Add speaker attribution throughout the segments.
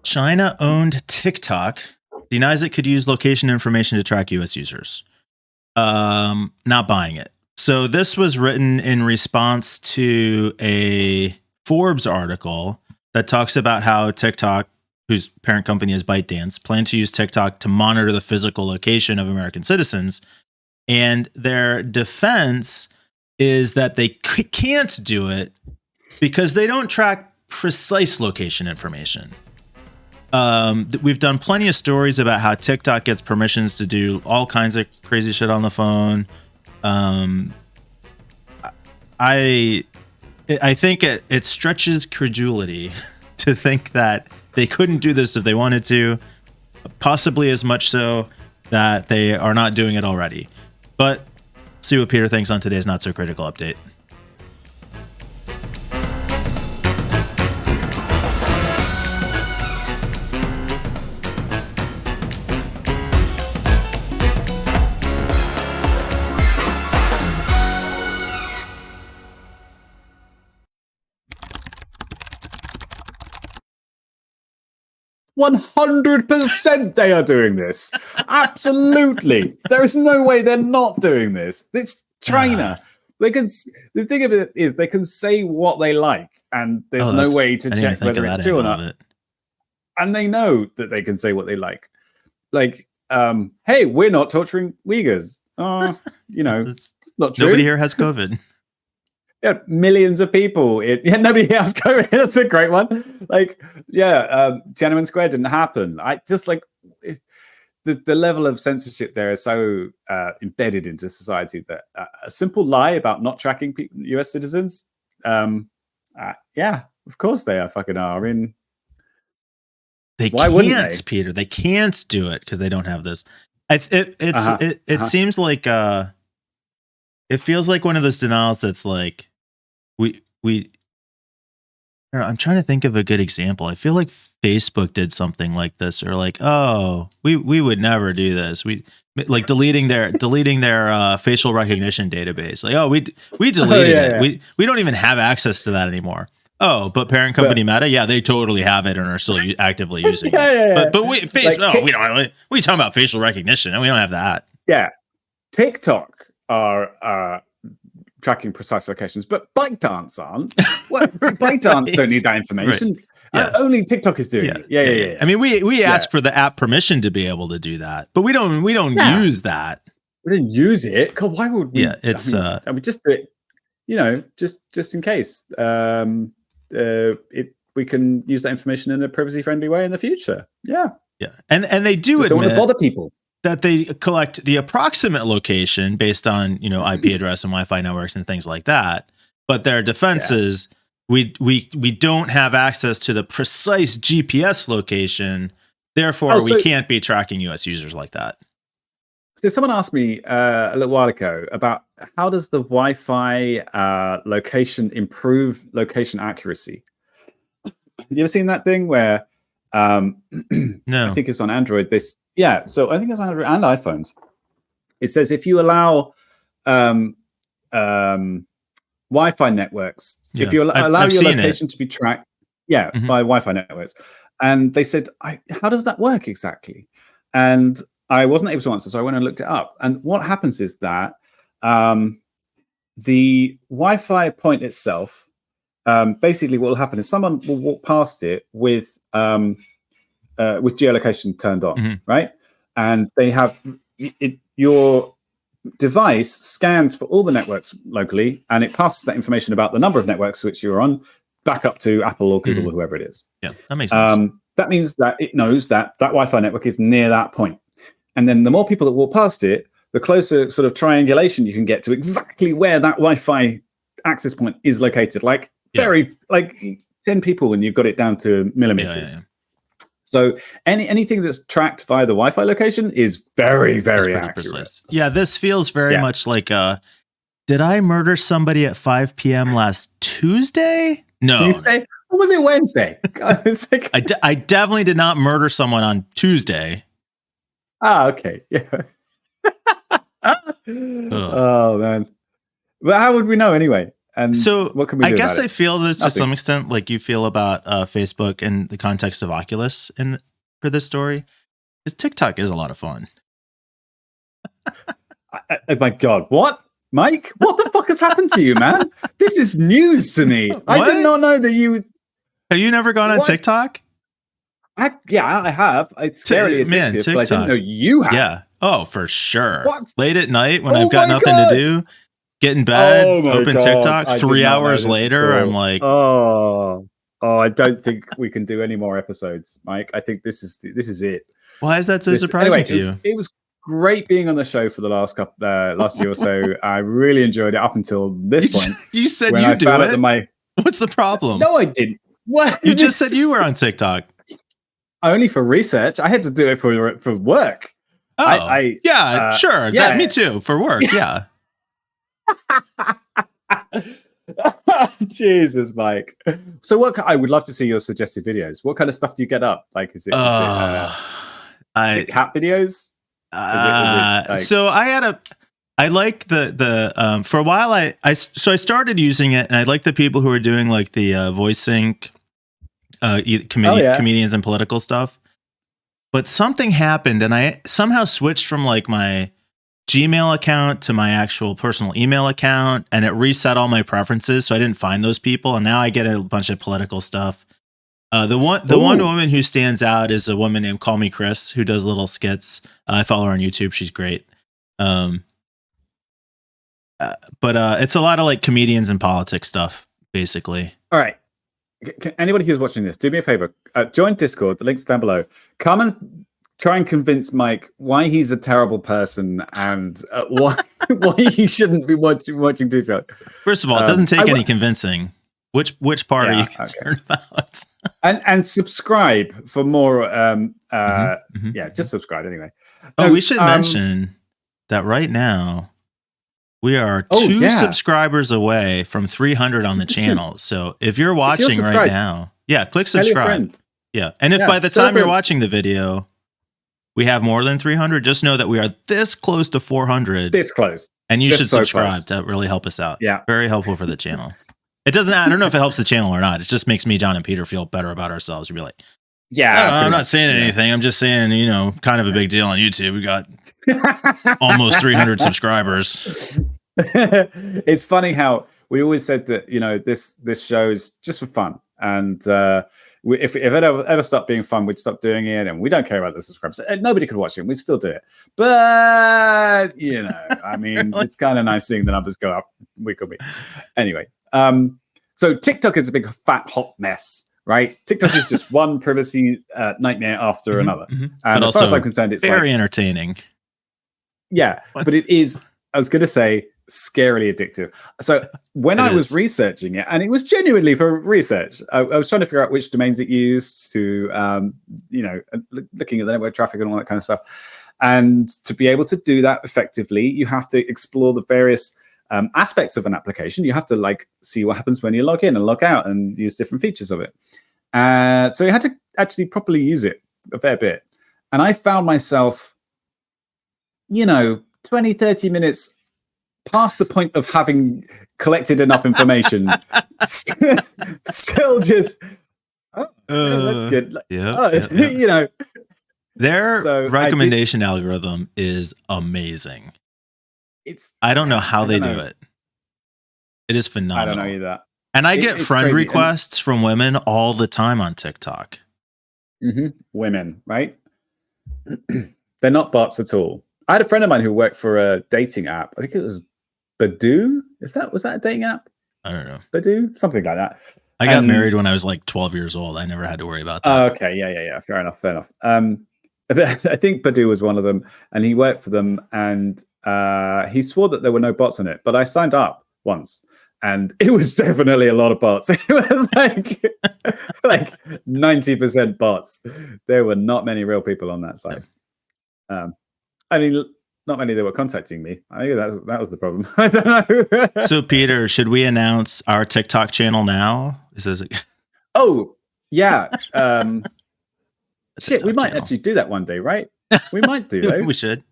Speaker 1: China-owned TikTok denies it could use location information to track U.S. users. Not buying it. So this was written in response to a Forbes article that talks about how TikTok, whose parent company is ByteDance, plan to use TikTok to monitor the physical location of American citizens. And their defense is that they can't do it because they don't track precise location information. We've done plenty of stories about how TikTok gets permissions to do all kinds of crazy shit on the phone. I think it stretches credulity to think that they couldn't do this if they wanted to, possibly as much so that they are not doing it already. But see what Peter thinks on today's Not So Critical update.
Speaker 2: %, they are doing this. Absolutely. There is no way they're not doing this. It's China. They can. The thing of it is, they can say what they like, and there's no way to check whether it's true or not. And they know that they can say what they like. Like, hey, we're not torturing Uyghurs. It's not true.
Speaker 1: Nobody here has COVID.
Speaker 2: Yeah, millions of people. Nobody has COVID. That's a great one. Tiananmen Square didn't happen. I just the level of censorship there is so embedded into society that a simple lie about not tracking U.S. citizens. Of course they are fucking are. I mean,
Speaker 1: why wouldn't they? Peter, they can't do it because they don't have this. It seems like it feels like one of those denials that's like I'm trying to think of a good example. I feel like Facebook did something like this, or like, oh, we would never do this. We like deleting their facial recognition database. Like, oh, we deleted it. We don't even have access to that anymore. Oh, but parent company Meta, they totally have it and are still actively using it. But we we don't. We talking about facial recognition, and we don't have that.
Speaker 2: Yeah, TikTok are tracking precise locations, but ByteDance aren't. Well, ByteDance don't need that information. Right. Only TikTok is doing it. Yeah.
Speaker 1: I mean, we ask for the app permission to be able to do that, but we don't use that.
Speaker 2: We didn't use it. God, why would we?
Speaker 1: Yeah, it's
Speaker 2: just do it. Just in case. We can use that information in a privacy-friendly way in the future. Yeah.
Speaker 1: And they do
Speaker 2: just don't want to bother people.
Speaker 1: That they collect the approximate location based on IP address and Wi-Fi networks and things like that. But their defense is we don't have access to the precise GPS location, therefore we can't be tracking US users like that.
Speaker 2: So someone asked me a little while ago about how does the Wi-Fi location improve location accuracy? You ever seen that thing where
Speaker 1: no,
Speaker 2: I think it's on Android. So I think it's on Android and iPhones. It says if you allow Wi-Fi networks, if you allow your location to be tracked, by Wi-Fi networks, and they said, how does that work exactly? And I wasn't able to answer, so I went and looked it up. And what happens is that the Wi-Fi point itself, basically what will happen is someone will walk past it with geolocation turned on, right? And they have your device scans for all the networks locally, and it passes that information about the number of networks which you're on back up to Apple or Google or whoever it is.
Speaker 1: Yeah, that makes sense.
Speaker 2: That means that it knows that Wi-Fi network is near that point. And then the more people that walk past it, the closer sort of triangulation you can get to exactly where that Wi-Fi access point is located. Like 10 people and you've got it down to millimeters.
Speaker 1: Yeah.
Speaker 2: So anything that's tracked via the Wi-Fi location is very, very accurate.
Speaker 1: Precise. Yeah, this feels very much like did I murder somebody at 5 p.m. last Tuesday? No.
Speaker 2: Tuesday? Or was it Wednesday?
Speaker 1: I definitely did not murder someone on Tuesday.
Speaker 2: Okay. Yeah. Oh, man. But how would we know anyway? And
Speaker 1: So
Speaker 2: what can we do
Speaker 1: I guess
Speaker 2: about
Speaker 1: I
Speaker 2: it?
Speaker 1: feel this to
Speaker 2: Nothing.
Speaker 1: some extent like you feel about Facebook in the context of Oculus for this story. Because TikTok is a lot of fun.
Speaker 2: Oh my God, what? Mike, what the fuck has happened to you, man? This is news to me. I did
Speaker 1: What?
Speaker 2: not know that you...
Speaker 1: Have you never gone on
Speaker 2: What?
Speaker 1: TikTok?
Speaker 2: Yeah, I have. It's scarily
Speaker 1: Man,
Speaker 2: addictive, but I didn't know you had.
Speaker 1: Yeah. Oh, for sure.
Speaker 2: What?
Speaker 1: Late at night when
Speaker 2: Oh
Speaker 1: I've got
Speaker 2: my
Speaker 1: nothing
Speaker 2: God.
Speaker 1: to do, get in bed,
Speaker 2: Oh my
Speaker 1: open
Speaker 2: God.
Speaker 1: TikTok.
Speaker 2: I did
Speaker 1: 3
Speaker 2: not know
Speaker 1: hours
Speaker 2: this
Speaker 1: later,
Speaker 2: at
Speaker 1: I'm
Speaker 2: all.
Speaker 1: like,
Speaker 2: oh, I don't think we can do any more episodes, Mike. I think this is it.
Speaker 1: why is that so
Speaker 2: This,
Speaker 1: surprising
Speaker 2: anyway,
Speaker 1: to you?
Speaker 2: it was great being on the show for the last year or so. I really enjoyed it up until this point.
Speaker 1: You said
Speaker 2: when
Speaker 1: you
Speaker 2: I
Speaker 1: do
Speaker 2: found out
Speaker 1: it.
Speaker 2: that my...
Speaker 1: What's the problem?
Speaker 2: No, I didn't. What?
Speaker 1: You just said you were on TikTok.
Speaker 2: Only for research. I had to do it for work.
Speaker 1: Oh, yeah, sure.
Speaker 2: yeah.
Speaker 1: Me too. For work, yeah.
Speaker 2: Jesus, Mike. So, I would love to see your suggested videos. What kind of stuff do you get up? Like, is it cat videos?
Speaker 1: So I like the for a while I started using it, and I like the people who are doing like the voice sync, comedians and political stuff. But something happened, and I somehow switched from like my Gmail account to my actual personal email account, and it reset all my preferences, so I didn't find those people, and now I get a bunch of political stuff. The one woman who stands out is a woman named Call Me Chris, who does little skits. I follow her on YouTube; she's great. But it's a lot of like comedians and politics stuff, basically.
Speaker 2: All right. Anybody who's watching this, do me a favor. Join Discord. The link's down below. Come and try and convince Mike why he's a terrible person and why he shouldn't be watching TikTok.
Speaker 1: First of all, it doesn't take any convincing. Which part are you concerned about?
Speaker 2: and subscribe for more. Yeah, just subscribe anyway.
Speaker 1: Oh, we should mention that right now we are 2 subscribers away from 300 on the channel. So if you're watching right now, click subscribe. Yeah, and if by the time you're watching the video, we have more than 300, just know that we are this close to 400.
Speaker 2: This close.
Speaker 1: And you should subscribe to really help us out.
Speaker 2: Yeah.
Speaker 1: Very helpful for the channel. I don't know if it helps the channel or not. It just makes me, John, and Peter feel better about ourselves. We'd be like, I'm not saying anything. I'm just saying, kind of a big deal on YouTube. We got almost 300 subscribers.
Speaker 2: It's funny how we always said that, this show's just for fun. And if it ever stopped being fun, we'd stop doing it, and we don't care about the subscribers. Nobody could watch it. We'd still do it. But, I mean, it's kind of nice seeing the numbers go up week on week. Anyway, so TikTok is a big, fat, hot mess, right? TikTok is just one privacy nightmare after another. And as far as I'm concerned, it's
Speaker 1: very entertaining.
Speaker 2: Yeah, but it is, I was going to say, scarily addictive. So when I was researching it, and it was genuinely for research, I was trying to figure out which domains it used to, looking at the network traffic and all that kind of stuff. And to be able to do that effectively, you have to explore the various aspects of an application. You have to see what happens when you log in and log out and use different features of it. So you had to actually properly use it a fair bit. And I found myself, 20, 30 minutes past the point of having collected enough information, still just, that's good.
Speaker 1: Their recommendation algorithm is amazing. I don't know how they do it. It is phenomenal.
Speaker 2: I don't know either.
Speaker 1: And I get friend requests from women all the time on TikTok.
Speaker 2: Women, right? They're not bots at all. I had a friend of mine who worked for a dating app. I think it was Badoo. Was that a dating app?
Speaker 1: I don't know.
Speaker 2: Badoo? Something like that.
Speaker 1: I got married when I was 12 years old. I never had to worry about that.
Speaker 2: Okay. Yeah. Fair enough. I think Badoo was one of them, and he worked for them, and he swore that there were no bots on it. But I signed up once, and it was definitely a lot of bots. It was like 90% bots. There were not many real people on that site. I mean, not many that were contacting me. I think that was the problem. I don't know.
Speaker 1: So, Peter, should we announce our TikTok channel now?
Speaker 2: Oh, yeah. Shit, we might actually do that one day, right? We might do.
Speaker 1: We should.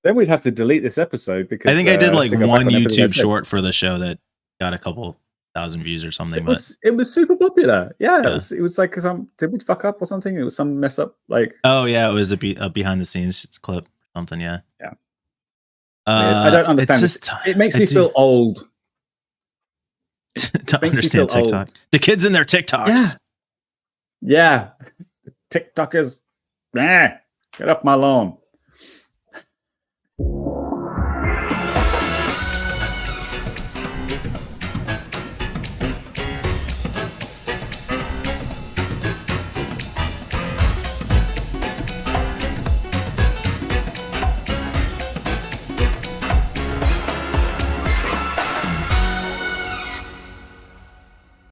Speaker 2: Then we'd have to delete this episode because
Speaker 1: I think I did one YouTube short for the show that got a couple thousand views or something.
Speaker 2: It was super popular. Yeah,
Speaker 1: Yeah.
Speaker 2: it was like did we fuck up or something? It was some mess up. Like,
Speaker 1: oh yeah, it was a behind the scenes clip or something. Yeah.
Speaker 2: Yeah. I don't understand. It makes me feel old.
Speaker 1: To understand TikTok. The kids in their TikToks.
Speaker 2: Yeah. TikTokers. Get off my lawn.